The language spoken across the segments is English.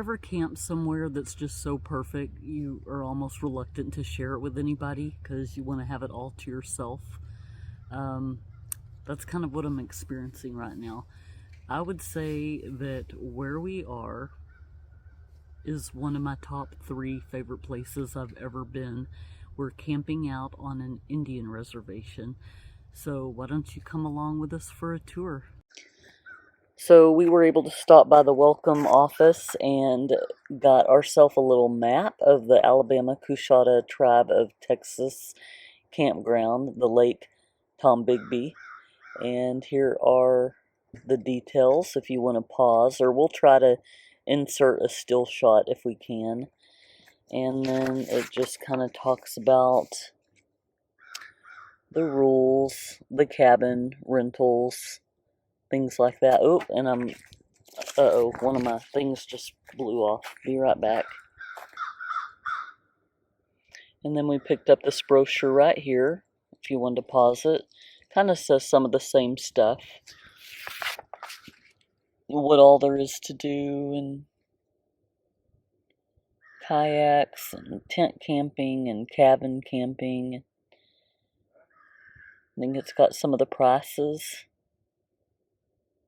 Ever camp somewhere that's just so perfect you are almost reluctant to share it with anybody because you want to have it all to yourself? That's kind of what I'm experiencing right now. I would say that where we are is one of my top 3 favorite places I've ever been. We're camping out on an Indian reservation, so why don't you come along with us for a tour? So we were able to stop by the welcome office and got ourselves a little map of the Alabama Coushatta tribe of Texas campground, the Lake Tombigbee. And here are the details if you want to pause, or we'll try to insert a still shot if we can. And then it just kind of talks about the rules, the cabin rentals, things like that. Oh, and uh-oh, one of my things just blew off. Be right back. And then we picked up this brochure right here, if you wanted to pause it. Kind of says some of the same stuff. What all there is to do, and kayaks, and tent camping, and cabin camping. I think it's got some of the prices.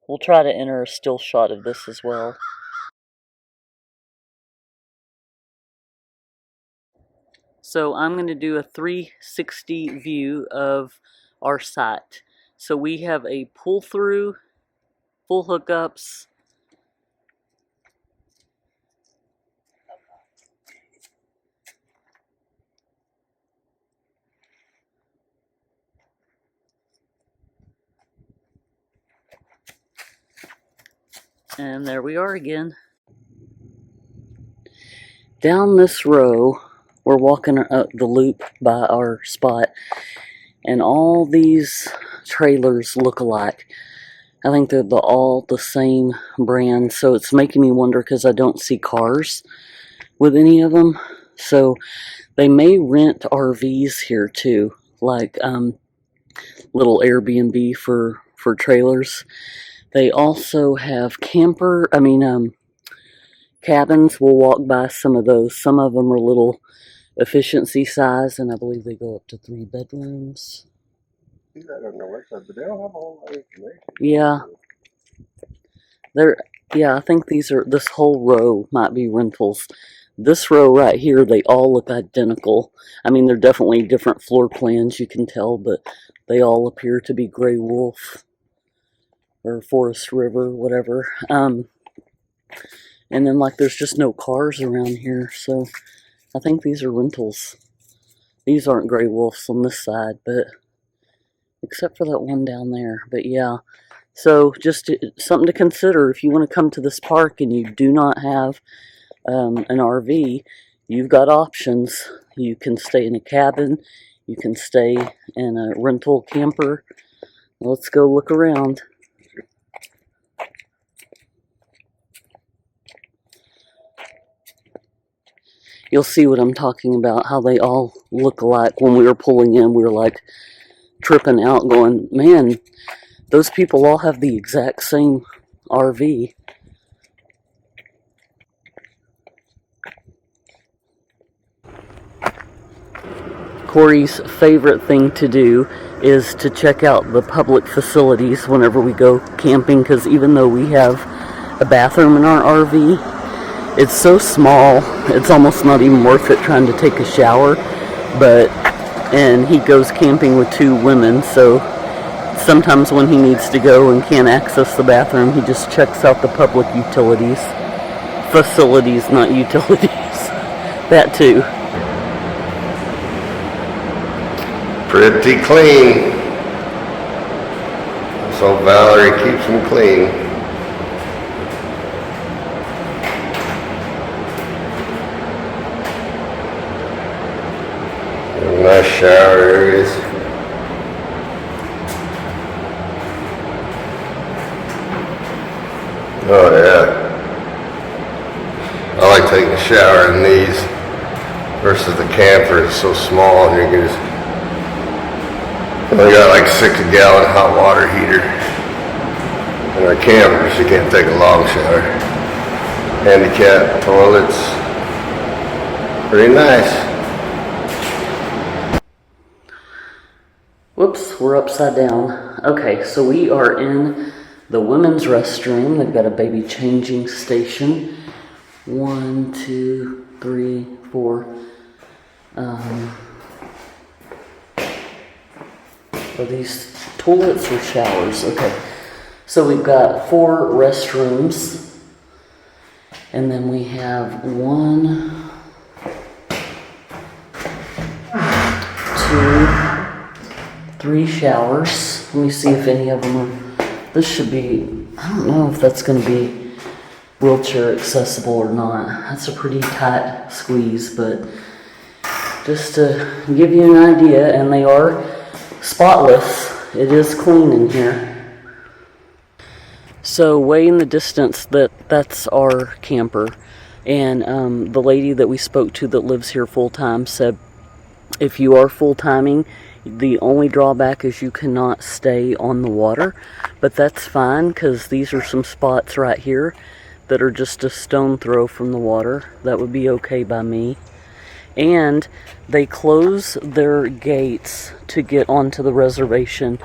We'll try to enter a still shot of this as well. So I'm going to do a 360 view of our site. So we have a pull-through, full hookups, and there we are again. Down this row, we're walking up the loop by our spot, and all these trailers look alike. I think they're all the same brand, so it's making me wonder because I don't see cars with any of them. So they may rent RVs here too, like little Airbnb for trailers. They also have cabins. We'll walk by some of those. Some of them are little efficiency size, and I believe they go up to 3 bedrooms. See that on the website, but they don't have all that information. Yeah. I think this whole row might be rentals. This row right here, they all look identical. I mean, they're definitely different floor plans, you can tell, but they all appear to be Gray Wolf or Forest River, whatever. And then, there's just no cars around here, so I think these are rentals. These aren't Gray Wolves on this side, but except for that one down there. But yeah, so just something to consider if you want to come to this park and you do not have an RV. You've got options. You can stay in a cabin. You can stay in a rental camper. Let's go look around. You'll see what I'm talking about, how they all look alike. When we were pulling in, we were like tripping out going, man, those people all have the exact same RV. Corey's favorite thing to do is to check out the public facilities whenever we go camping, because even though we have a bathroom in our RV, it's so small, it's almost not even worth it trying to take a shower. And he goes camping with 2 women, so sometimes when he needs to go and can't access the bathroom, he just checks out the public utilities. Facilities, not utilities. That too. Pretty clean. So Valerie keeps them clean. Nice shower areas. Oh yeah. I like taking a shower in these versus the camper. It's so small and you can just, we got like 6-gallon hot water heater. In our campers you can't take a long shower. handicap toilets. Pretty nice. Whoops, we're upside down. Okay, so we are in the women's restroom. They've got a baby changing station. 1, 2, 3, 4. Are these toilets or showers? Okay. So we've got 4 restrooms. And then we have 1, 2, 3 showers. Let me see if any of them are. This should be, I don't know if that's going to be wheelchair accessible or not. That's a pretty tight squeeze, but just to give you an idea, and they are spotless. It is clean in here. So way in the distance, that's our camper, and the lady that we spoke to that lives here full-time said if you are full-timing, the only drawback is you cannot stay on the water, but that's fine because these are some spots right here that are just a stone throw from the water. That would be okay by me. And they close their gates to get onto the reservation,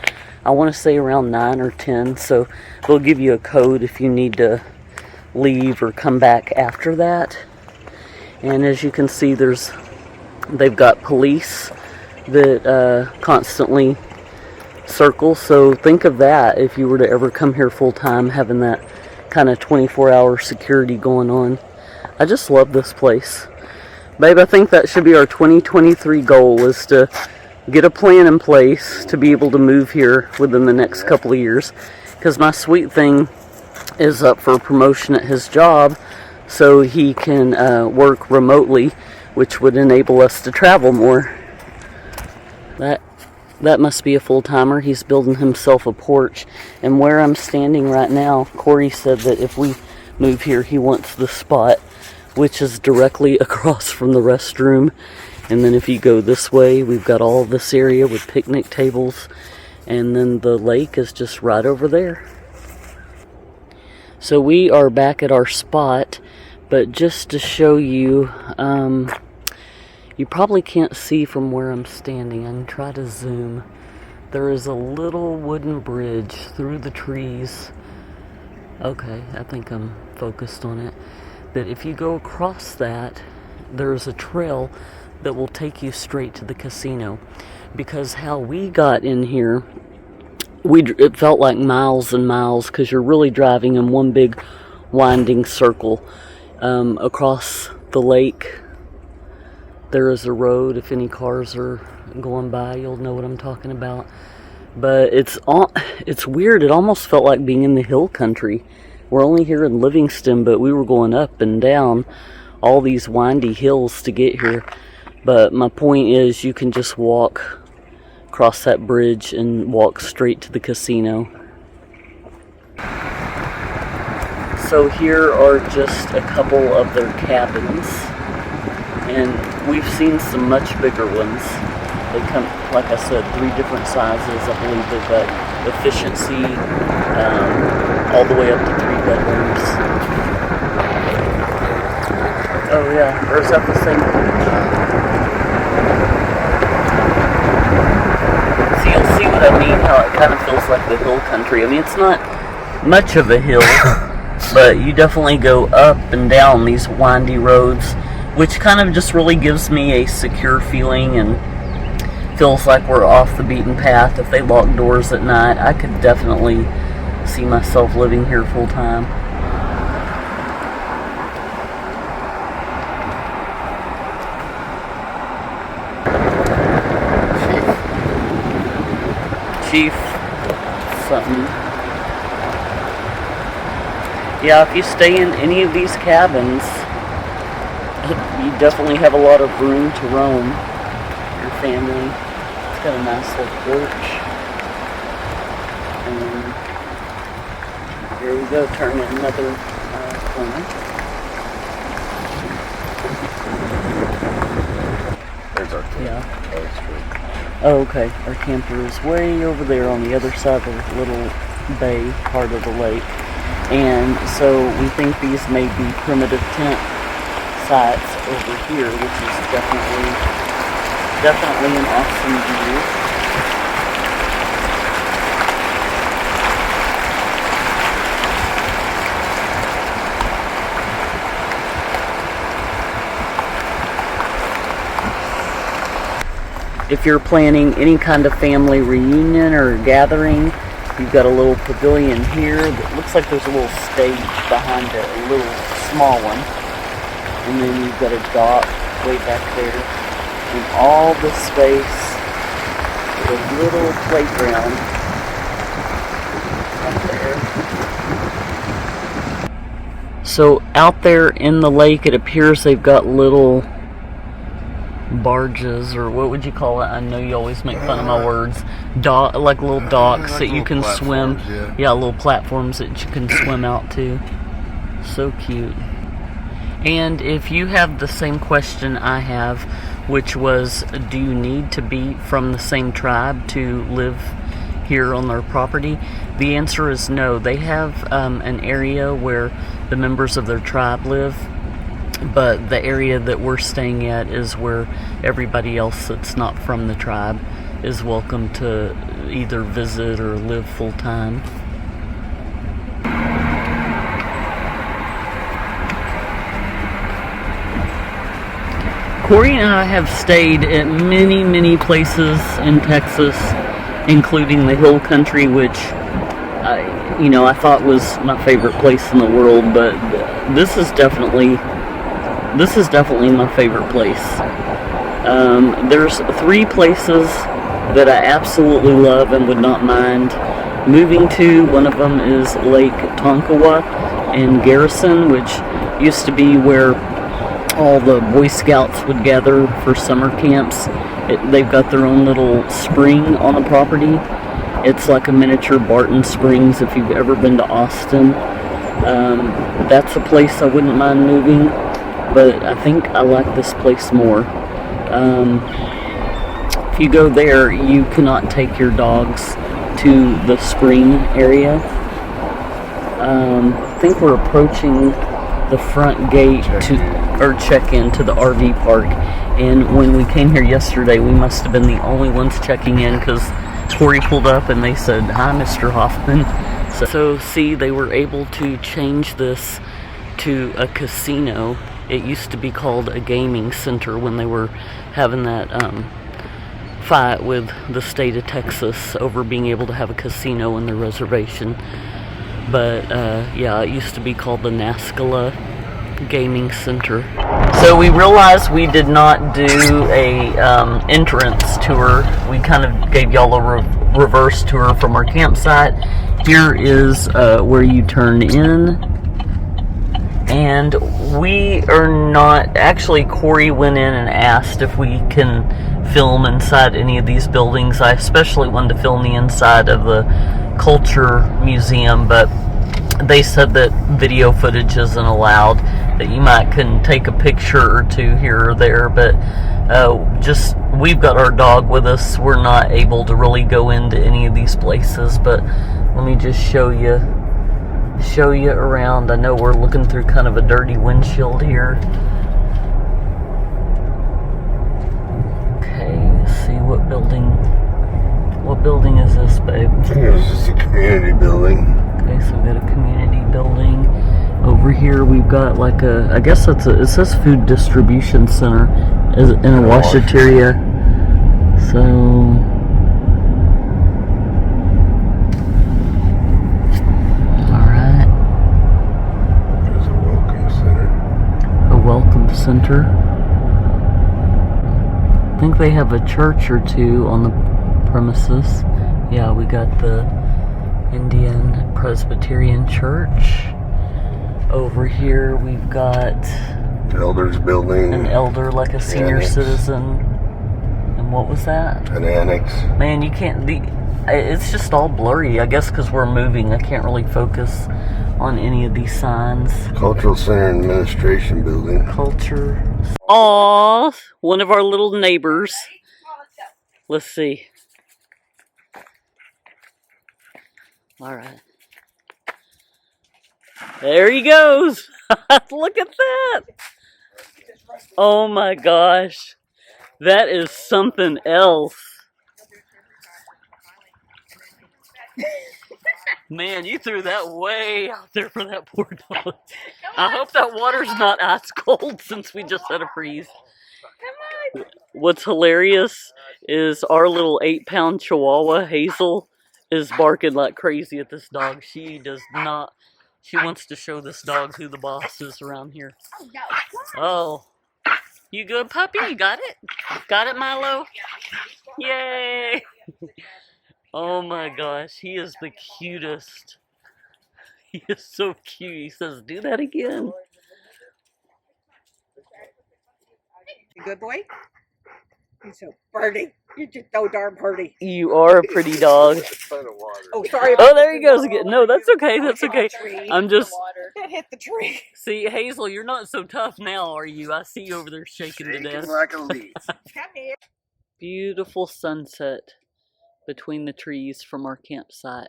I want to say around 9 or 10, so they'll give you a code if you need to leave or come back after that. And as you can see, they've got police that constantly circle, so think of that if you were to ever come here full-time, having that kind of 24-hour security going on. I just love this place. Babe, I think that should be our 2023 goal, is to get a plan in place to be able to move here within the next couple of years. Because my sweet thing is up for promotion at his job, so he can work remotely, which would enable us to travel more. That must be a full-timer. He's building himself a porch. And where I'm standing right now, Corey said that if we move here, he wants the spot, which is directly across from the restroom. And then if you go this way, we've got all this area with picnic tables, and then the lake is just right over there. So we are back at our spot, but just to show you, you probably can't see from where I'm standing. I can try to zoom. There is a little wooden bridge through the trees. Okay, I think I'm focused on it. That if you go across that, there's a trail that will take you straight to the casino. Because how we got in here, it felt like miles and miles, because you're really driving in one big winding circle across the lake. There is a road. If any cars are going by, you'll know what I'm talking about. But it's weird. It almost felt like being in the hill country. We're only here in Livingston, but we were going up and down all these windy hills to get here. But my point is, you can just walk across that bridge and walk straight to the casino. So here are just a couple of their cabins, and we've seen some much bigger ones. They come, like I said, 3 different sizes. I believe they've got efficiency all the way up to 3 bedrooms. Oh yeah, or is that the same picture? So you'll see what I mean, how it kind of feels like the hill country. I mean, it's not much of a hill, but you definitely go up and down these windy roads, which kind of just really gives me a secure feeling and feels like we're off the beaten path. If they lock doors at night, I could definitely see myself living here full time. Chief something. Yeah, if you stay in any of these cabins, you definitely have a lot of room to roam. Your family. It's got a nice little porch. And here we go, turn in another corner. There's our camper. Yeah. Oh, Oh, okay. Our camper is way over there on the other side of the little bay part of the lake. And so we think these may be primitive tent sites over here, which is definitely an awesome view. If you're planning any kind of family reunion or gathering, you've got a little pavilion here that looks like there's a little stage behind it, a little small one. And then you've got a dock way back there. And all the space with a little playground up there. So out there in the lake, it appears they've got little barges, or what would you call it? I know you always make fun of my words. Like little docks like that you can swim. Yeah, little platforms that you can swim out to. So cute. And if you have the same question I have, which was, do you need to be from the same tribe to live here on their property? The answer is no. They have an area where the members of their tribe live, but the area that we're staying at is where everybody else that's not from the tribe is welcome to either visit or live full time. Corey and I have stayed at many places in Texas, including the Hill Country, which I thought was my favorite place in the world, but this is definitely my favorite place. There's 3 places that I absolutely love and would not mind moving to. One of them is Lake Tonkawa in Garrison, which used to be where all the Boy Scouts would gather for summer camps. They've got their own little spring on the property. It's like a miniature Barton Springs if you've ever been to Austin. That's a place I wouldn't mind moving, but I think I like this place more. If you go there, you cannot take your dogs to the spring area. I think we're approaching the front gate check in to the RV park, and when we came here yesterday, we must have been the only ones checking in because Corey pulled up and they said, "Hi, Mr. Hoffman." So see, they were able to change this to a casino. It used to be called a gaming center when they were having that fight with the state of Texas over being able to have a casino in their reservation. But yeah, it used to be called the Nascala Gaming Center. So we realized we did not do a entrance tour. We kind of gave y'all a reverse tour from our campsite. Here is where you turn in. And we are not, actually Corey went in and asked if we can film inside any of these buildings. I especially wanted to film the inside of the Culture Museum, but they said that video footage isn't allowed, that you can take a picture or two here or there, but we've got our dog with us. We're not able to really go into any of these places, but let me just show you around. I know we're looking through kind of a dirty windshield here. Okay, let's see what building is this, babe? I think it's just a community building. Okay, so we've got a community building. Over here we've got like I guess it says food distribution center in a washateria. So alright. There's a welcome center. A welcome center. I think they have a church or two on the premises. Yeah, we got the Indian Presbyterian Church. Over here we've got The Elders Building. an elder, like a senior citizen. And what was that? An annex. Man, you can't, it's just all blurry, I guess because we're moving. I can't really focus on any of these signs. Cultural Center and Administration Building. Culture. Aww, one of our little neighbors. Let's see. Alright. There he goes. Look at that. Oh my gosh. That is something else. Man, you threw that way out there for that poor dog. I hope that water's not ice cold since we just had a freeze. Come on. What's hilarious is our little 8-pound Chihuahua, Hazel, is barking like crazy at this dog. She does not. She wants to show this dog who the boss is around here. Oh. You good, puppy? You got it? Got it, Milo? Yay! Oh my gosh, he is the cutest. He is so cute. He says, do that again. Good boy? He's so pretty. You're just so darn pretty. You are a pretty dog. Oh, sorry. Oh, there he goes again. No, that's okay. That's okay. I'm just... It hit the tree. See, Hazel, you're not so tough now, are you? I see you over there shaking to death. Like a leaf. Come here. Beautiful sunset between the trees from our campsite.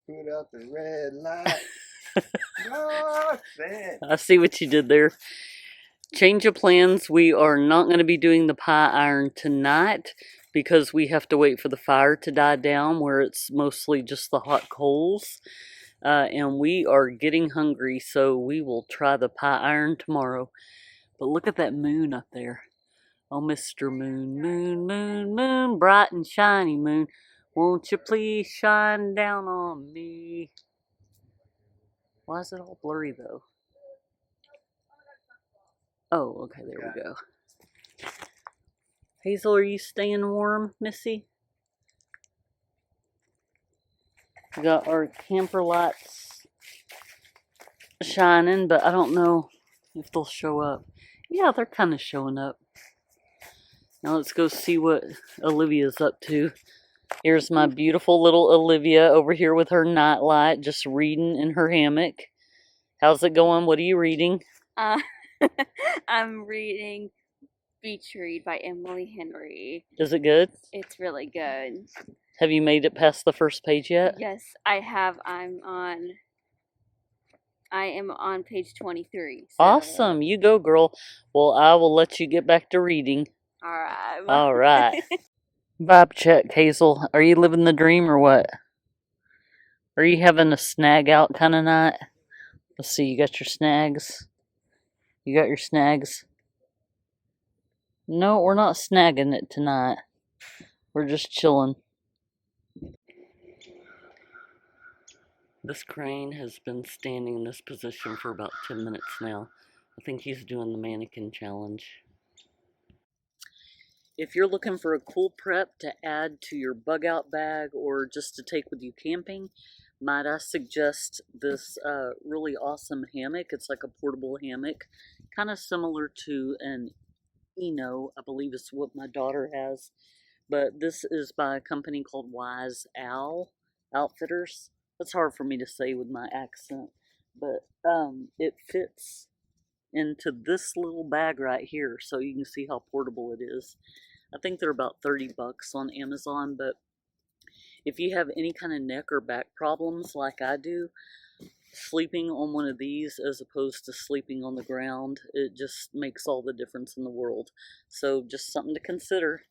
Put out the red light. I see what you did there. Change of plans. We are not going to be doing the pie iron tonight because we have to wait for the fire to die down where it's mostly just the hot coals. And we are getting hungry, so we will try the pie iron tomorrow. But look at that moon up there. Oh, Mr. Moon, moon, moon, moon, bright and shiny moon. Won't you please shine down on me? Why is it all blurry, though? Oh, okay, there we go. Hazel, are you staying warm, Missy? We got our camper lights shining, but I don't know if they'll show up. Yeah, they're kind of showing up. Now let's go see what Olivia's up to. Here's my beautiful little Olivia over here with her nightlight, just reading in her hammock. How's it going? What are you reading? I'm reading Beach Read by Emily Henry. Is it good? It's really good. Have you made it past the first page yet? Yes, I have. I am on page 23. So. Awesome. You go, girl. Well, I will let you get back to reading. All right. All right. Vibe check, Hazel. Are you living the dream or what? Are you having a snag out kind of night? Let's see. You got your snags? You got your snags? No, we're not snagging it tonight. We're just chilling. This crane has been standing in this position for about 10 minutes now. I think he's doing the mannequin challenge. If you're looking for a cool prep to add to your bug out bag or just to take with you camping, might I suggest this really awesome hammock. It's like a portable hammock, kind of similar to an Eno, I believe is what my daughter has. But this is by a company called Wise Owl Outfitters. That's hard for me to say with my accent, but it fits into this little bag right here, so you can see how portable it is. I think they're about 30 bucks on Amazon, but if you have any kind of neck or back problems like I do, sleeping on one of these as opposed to sleeping on the ground, it just makes all the difference in the world. So just something to consider.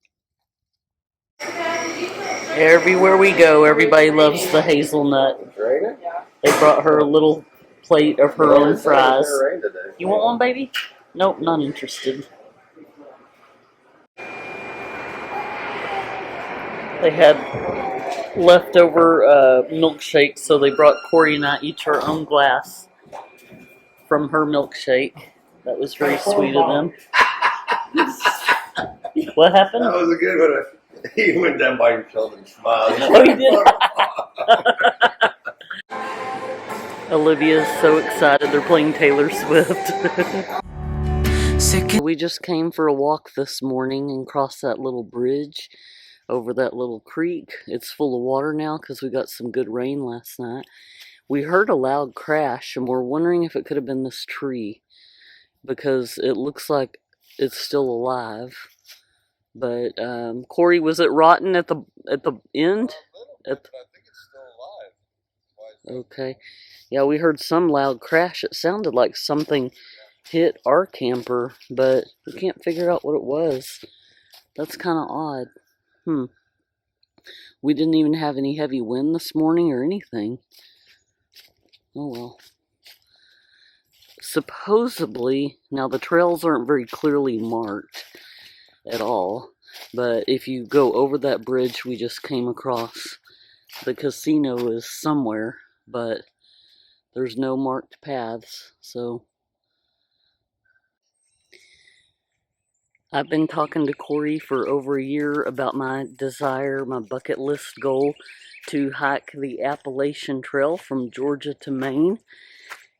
Everywhere we go, everybody loves the hazelnut. They brought her a little plate of her own fries. You want one, baby? Nope, not interested. They had leftover milkshake, so they brought Corey and I each our own glass from her milkshake. That was very sweet of them. What happened? That was a good one. He went down by your shoulder and smiled. Oh, he did? Olivia's so excited. They're playing Taylor Swift. We just came for a walk this morning and crossed that little bridge over that little creek. It's full of water now because we got some good rain last night. We heard a loud crash and we're wondering if it could have been this tree because it looks like it's still alive. But Corey, was it rotten at the end? I think it's still alive. Okay. Yeah, we heard some loud crash. It sounded like something hit our camper, but we can't figure out what it was. That's kind of odd. We didn't even have any heavy wind this morning or anything. Oh well. Supposedly, now the trails aren't very clearly marked at all, but if you go over that bridge we just came across, the casino is somewhere, but there's no marked paths, so. I've been talking to Corey for over a year about my desire, my bucket list goal to hike the Appalachian Trail from Georgia to Maine.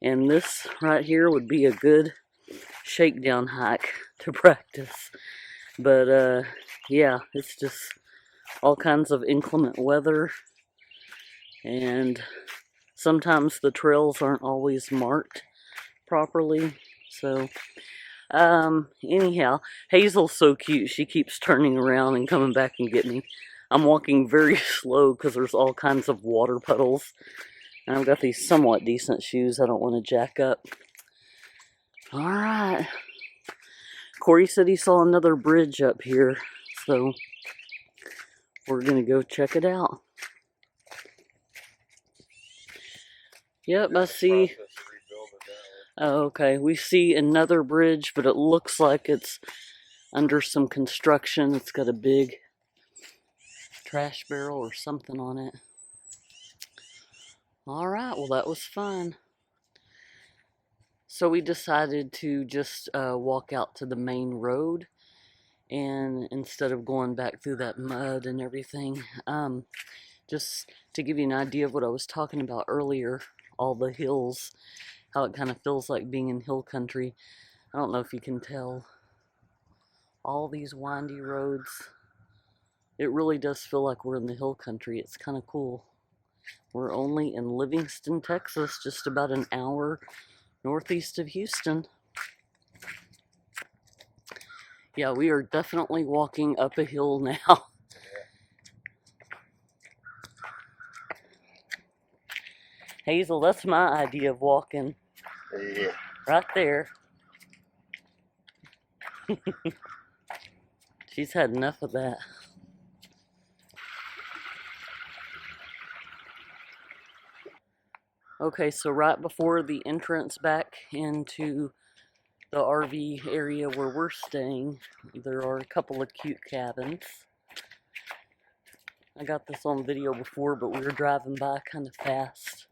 And this right here would be a good shakedown hike to practice. But yeah, it's just all kinds of inclement weather. And sometimes the trails aren't always marked properly. So anyhow, Hazel's so cute. She keeps turning around and coming back and getting me. I'm walking very slow because there's all kinds of water puddles. And I've got these somewhat decent shoes I don't want to jack up. Alright. Corey said he saw another bridge up here, so we're going to go check it out. Yep, I see. Oh, okay, we see another bridge, but it looks like it's under some construction. It's got a big trash barrel or something on it. Alright, well that was fun. So we decided to just walk out to the main road, and instead of going back through that mud and everything, just to give you an idea of what I was talking about earlier, all the hills, how it kind of feels like being in hill country. I don't know if you can tell. All these windy roads. It really does feel like we're in the hill country. It's kind of cool. We're only in Livingston, Texas, just about an hour northeast of Houston. Yeah, we are definitely walking up a hill now. Hazel, that's my idea of walking. Yeah. Right there. She's had enough of that. Okay, so right before the entrance back into the RV area where we're staying, there are a couple of cute cabins. I got this on video before, but we were driving by kind of fast.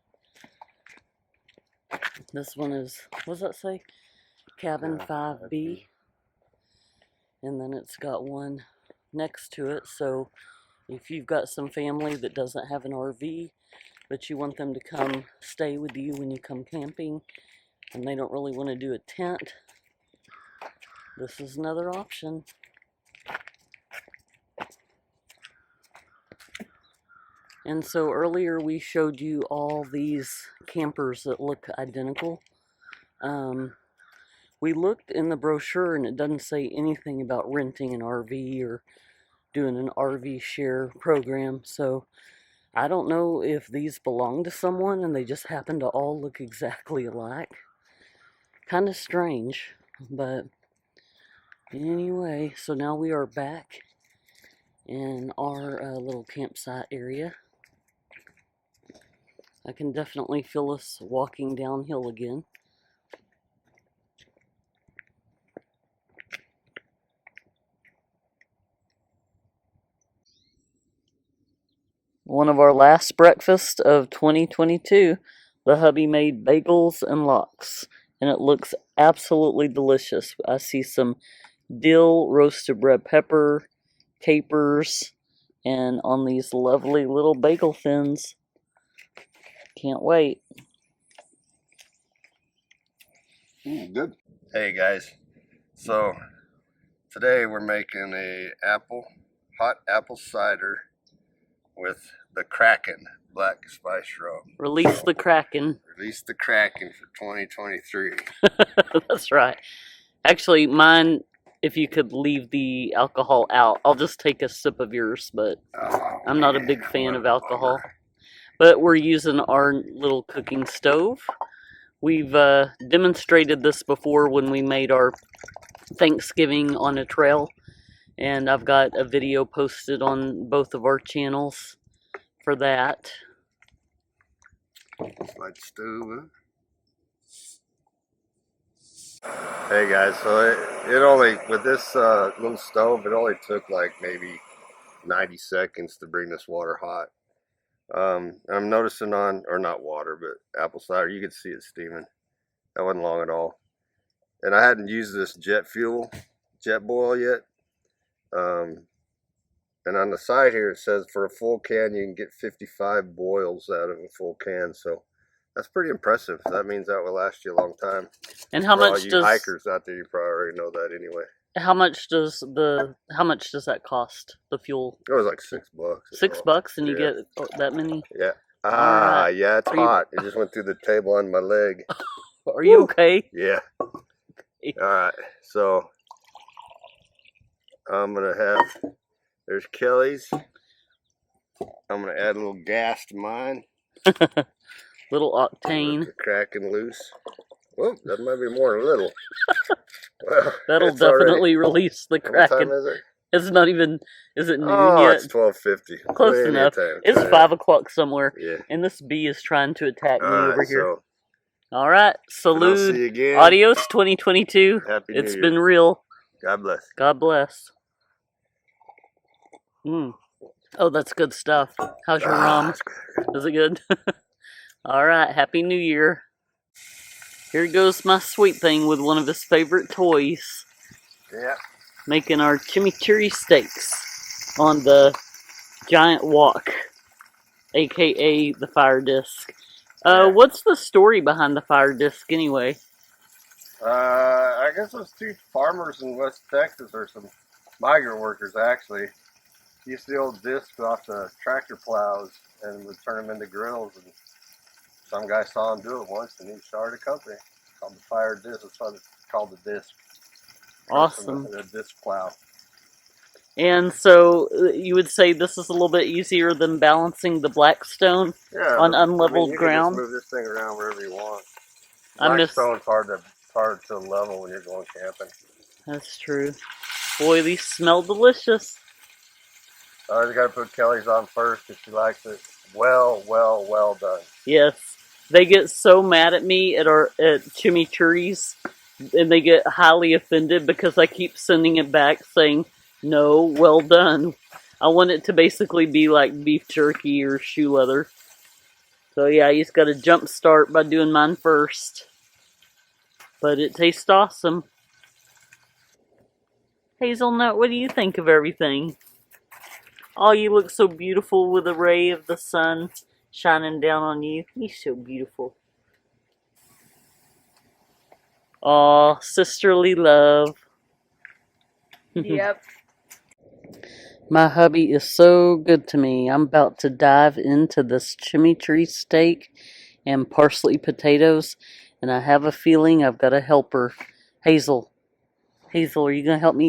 This one is, what does that say? Cabin 5B. And then it's got one next to it, so if you've got some family that doesn't have an RV, but you want them to come stay with you when you come camping, and they don't really want to do a tent, this is another option. And so earlier we showed you all these campers that look identical. We looked in the brochure and it doesn't say anything about renting an RV or doing an RV share program, so I don't know if these belong to someone and they just happen to all look exactly alike. Kind of strange, but anyway, so now we are back in our little campsite area. I can definitely feel us walking downhill again. One of our last breakfasts of 2022, the hubby made bagels and lox, and it looks absolutely delicious. I see some dill, roasted red pepper, capers, and on these lovely little bagel thins. Can't wait. Good. Hey guys, so today we're making a hot apple cider with the Kraken Black Spice Rum. Release the Kraken. Release the Kraken for 2023. That's right. Actually, mine, if you could leave the alcohol out, I'll just take a sip of yours, but I'm not a big fan of alcohol. but we're using our little cooking stove. We've demonstrated this before when we made our Thanksgiving on a trail, and I've got a video posted on both of our channels for that. Slide stove. Hey guys, so it only, with this little stove, it only took like maybe 90 seconds to bring this water hot. I'm noticing on, or not water, but apple cider, you can see it steaming. That wasn't long at all. And I hadn't used this jet boil yet. And on the side here it says for a full can you can get 55 boils out of a full can, so that's pretty impressive. That means that will last you a long time. And how For much all you does hikers out there, you probably already know that anyway. how much does that cost? The fuel? It was like $6. $6, and you get that many? Yeah. Alright. Yeah, it's hot. It just went through the table on my leg. Are you okay? Yeah. Alright, so I'm gonna have, there's Kelly's. I'm gonna add a little gas to mine. Little octane. Cracking loose. Well, that might be more than a little. Well, That'll it's already, definitely release the what kraken. time is it? It's not even, is it noon Oh, yet? it's 12:50. Close Plenty of enough. time. It's 5 o'clock somewhere, Yeah. and this bee is trying to attack me Alright, over here. so All right, I'll see salute. you again. Adios 2022. Happy New It's Year. been real. God bless. God bless. Oh, that's good stuff. How's your rum? That's good. Is it good? All right, Happy New Year. Here goes my sweet thing with one of his favorite toys. Yeah. Making our chimichurri steaks on the giant wok, aka the fire disc. Yeah. What's the story behind the fire disc anyway? I guess those two farmers in West Texas, or some migrant workers actually, used the old discs off the tractor plows and would turn them into grills. And some guy saw him do it once, and he started a company called the Fire Disc. That's why it's called the disc. Awesome. The disc plow. And so you would say this is a little bit easier than balancing the Blackstone on unleveled you ground? can just move this thing around wherever you want. I miss. Blackstone's hard to level when you're going camping. That's true. Boy, these smell delicious. I always got to put Kelly's on first because she likes it well done. Yes, they get so mad at me at chimichurris, and they get highly offended because I keep sending it back saying, no, well done. I want it to basically be like beef jerky or shoe leather. So yeah, you just got to jump start by doing mine first. But it tastes awesome. Hazelnut, what do you think of everything? Oh, you look so beautiful with a ray of the sun shining down on you. You're so beautiful. Aw, sisterly love. Yep. My hubby is so good to me. I'm about to dive into this chimichurri steak and parsley potatoes, and I have a feeling I've got to help her. Hazel, are you going to help me